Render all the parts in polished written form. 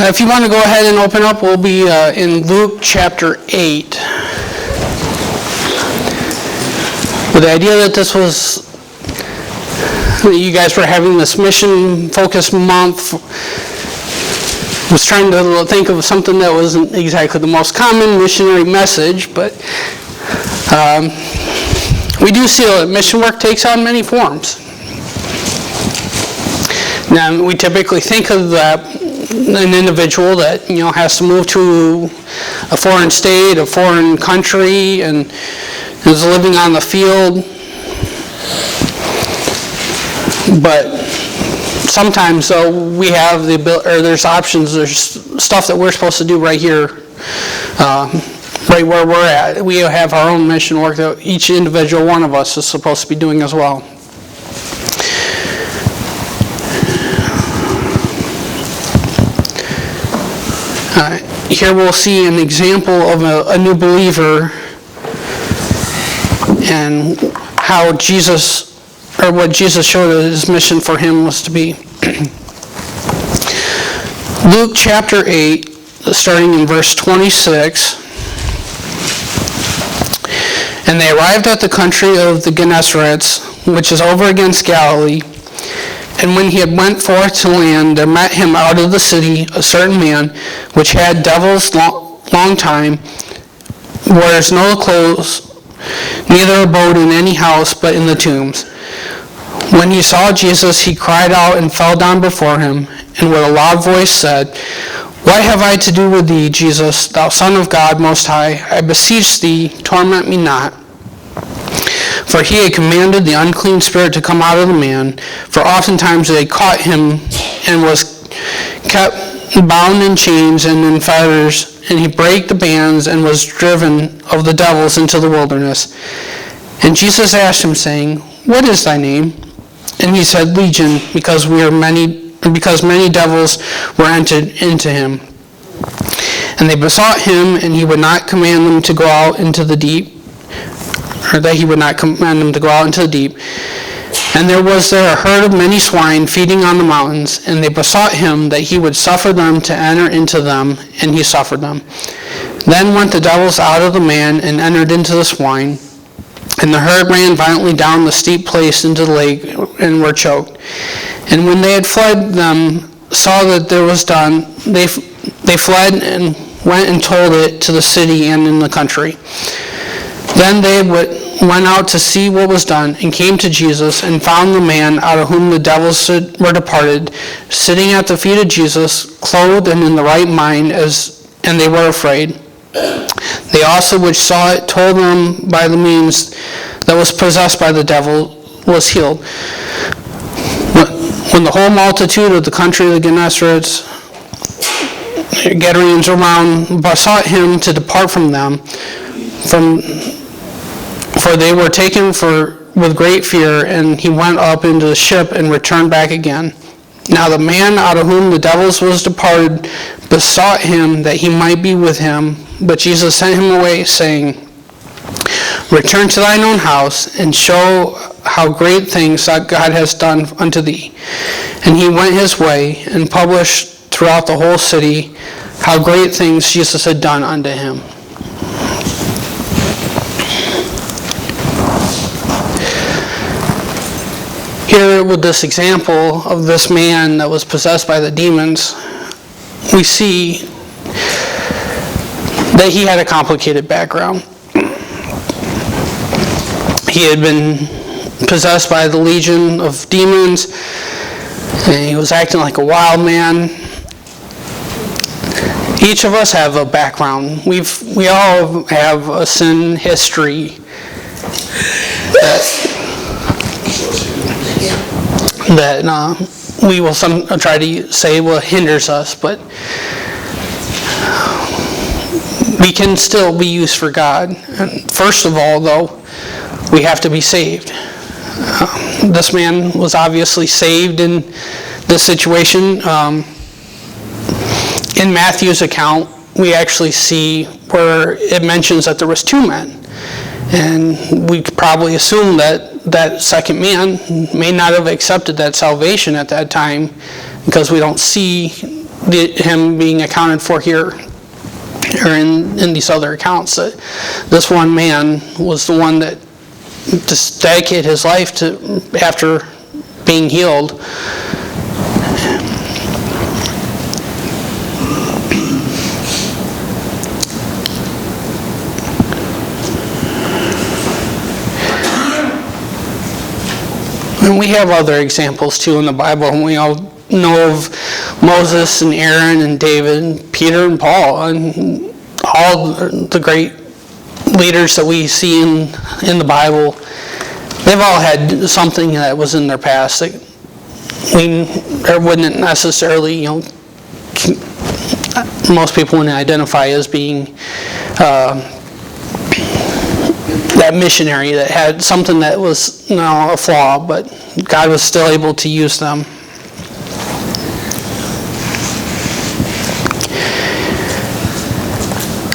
If you want to go ahead and open up, we'll be in Luke chapter 8. With the idea that this was, you guys were having this mission-focused month, was trying to think of something that wasn't exactly the most common missionary message, but we do see that mission work takes on many forms. Now, we typically think of an individual that has to move to a foreign state, a foreign country, and is living on the field. But sometimes, though, we have the ability, or there's options. There's stuff that we're supposed to do right here, right where we're at. We have our own mission work that each individual one of us is supposed to be doing as well. Here we'll see an example of a new believer and how Jesus, or what Jesus showed that his mission for him was to be. Luke chapter 8, starting in verse 26. And they arrived at the country of the Gennesarets, which is over against Galilee. And when he had went forth to land, there met him out of the city a certain man, which had devils long time, wears no clothes, neither abode in any house, but in the tombs. When he saw Jesus, he cried out and fell down before him, and with a loud voice said, What have I to do with thee, Jesus, thou Son of God Most High? I beseech thee, torment me not. For he had commanded the unclean spirit to come out of the man, for oftentimes they caught him, and was kept bound in chains and in fetters, and he brake the bands, and was driven of the devils into the wilderness. And Jesus asked him, saying, What is thy name? And he said, Legion, because many devils were entered into him. And they besought him, and he would not command them to go out into the deep, or that he would not command them to go out into the deep. And there was there a herd of many swine feeding on the mountains, and they besought him that he would suffer them to enter into them, and he suffered them. Then went the devils out of the man, and entered into the swine. And the herd ran violently down the steep place into the lake, and were choked. And when they had fled them, saw that there was done, they fled and went and told it to the city and in the country. Then they went out to see what was done, and came to Jesus, and found the man out of whom the devils were departed, sitting at the feet of Jesus, clothed and in the right mind, and they were afraid. They also which saw it told them by the means that was possessed by the devil was healed. When the whole multitude of the country of the Gennesarets, Gadarenes around, besought him to depart from them, for they were taken with great fear, and he went up into the ship and returned back again. Now the man out of whom the devils was departed besought him that he might be with him, but Jesus sent him away, saying, Return to thine own house, and show how great things that God has done unto thee. And he went his way, and published throughout the whole city how great things Jesus had done unto him. Here with this example of this man that was possessed by the demons, we see that he had a complicated background. He had been possessed by the legion of demons, and he was acting like a wild man. Each of us have a background. We all have a sin history that we will try to say hinders us, but we can still be used for God. And first of all, though, we have to be saved. This man was obviously saved in this situation. In Matthew's account, we actually see where it mentions that there was two men. And we could probably assume that second man may not have accepted that salvation at that time, because we don't see him being accounted for here, or in these other accounts, that this one man was the one that just dedicated his life to after being healed. And we have other examples too in the Bible, and we all know of Moses and Aaron and David and Peter and Paul and all the great leaders that we see in the Bible. They've all had something that was in their past that wouldn't necessarily, most people wouldn't identify as being that missionary that had something that was a flaw, but God was still able to use them.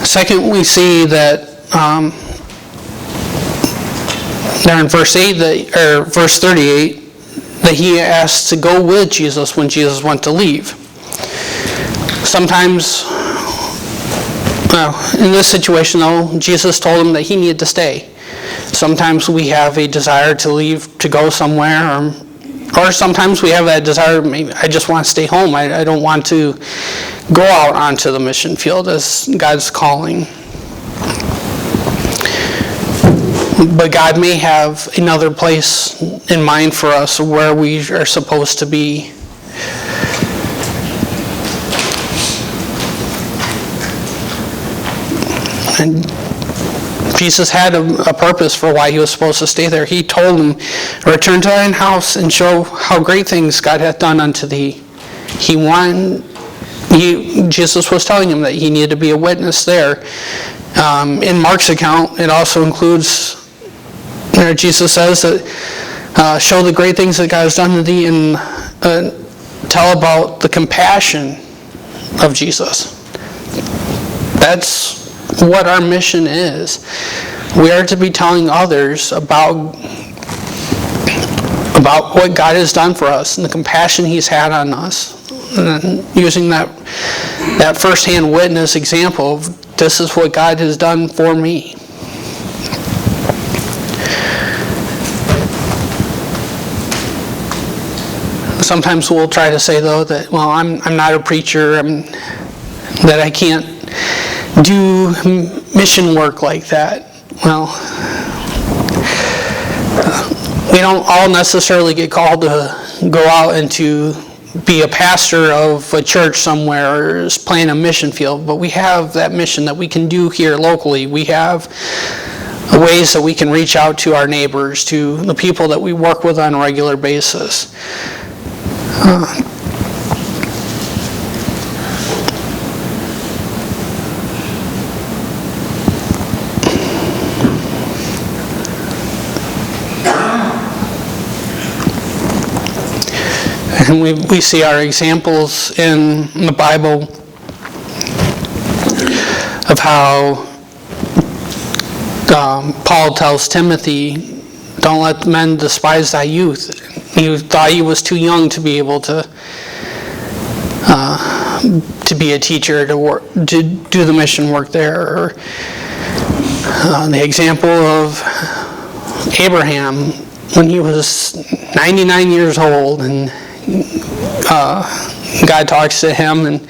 Second, we see that there in verse 38, that he asked to go with Jesus when Jesus went to leave. Sometimes, in this situation though, Jesus told him that he needed to stay. Sometimes we have a desire to leave, to go somewhere, or sometimes we have that desire, maybe I just want to stay home. I don't want to go out onto the mission field as God's calling. But God may have another place in mind for us where we are supposed to be. And Jesus had a purpose for why he was supposed to stay there. He told him, return to thine house and show how great things God hath done unto thee. Jesus was telling him that he needed to be a witness there. In Mark's account, it also includes, Jesus says that show the great things that God has done to thee, and tell about the compassion of Jesus. That's what our mission is. We are to be telling others about what God has done for us and the compassion he's had on us. And using that first-hand witness example of this is what God has done for me. Sometimes we'll try to say though that, well, I'm not a preacher, that I can't do mission work like that. Well, we don't all necessarily get called to go out and to be a pastor of a church somewhere or plant a mission field, but we have that mission that we can do here locally. We have ways that we can reach out to our neighbors, to the people that we work with on a regular basis. And we see our examples in the Bible of how Paul tells Timothy, don't let men despise thy youth. He thought he was too young to be able to be a teacher, to do the mission work there. Or the example of Abraham when he was 99 years old, and God talks to him, and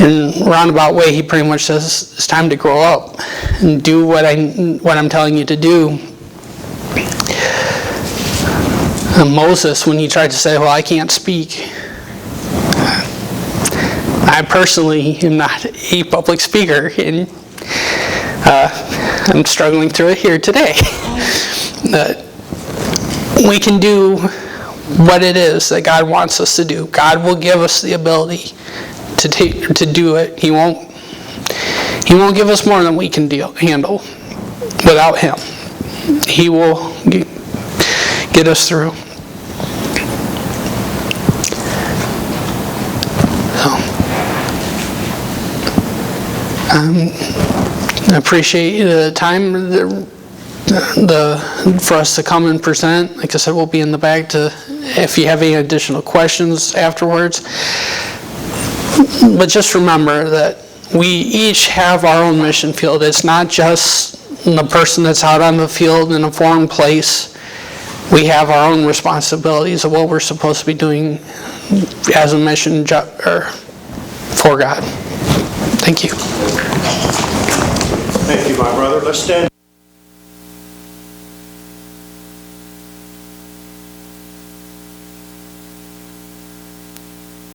in a roundabout way he pretty much says it's time to grow up and do what I'm telling you to do. Moses, when he tried to say, well, I can't speak. I personally am not a public speaker, and I'm struggling through it here today. We can do what it is that God wants us to do. God will give us the ability to do it. He won't give us more than we can handle without him. He will get us through. I appreciate the time for us to come and present. Like I said, we'll be in the back if you have any additional questions afterwards. But just remember that we each have our own mission field. It's not just the person that's out on the field in a foreign place. We have our own responsibilities of what we're supposed to be doing as a mission for God. Thank you. Thank you, my brother. Let's stand.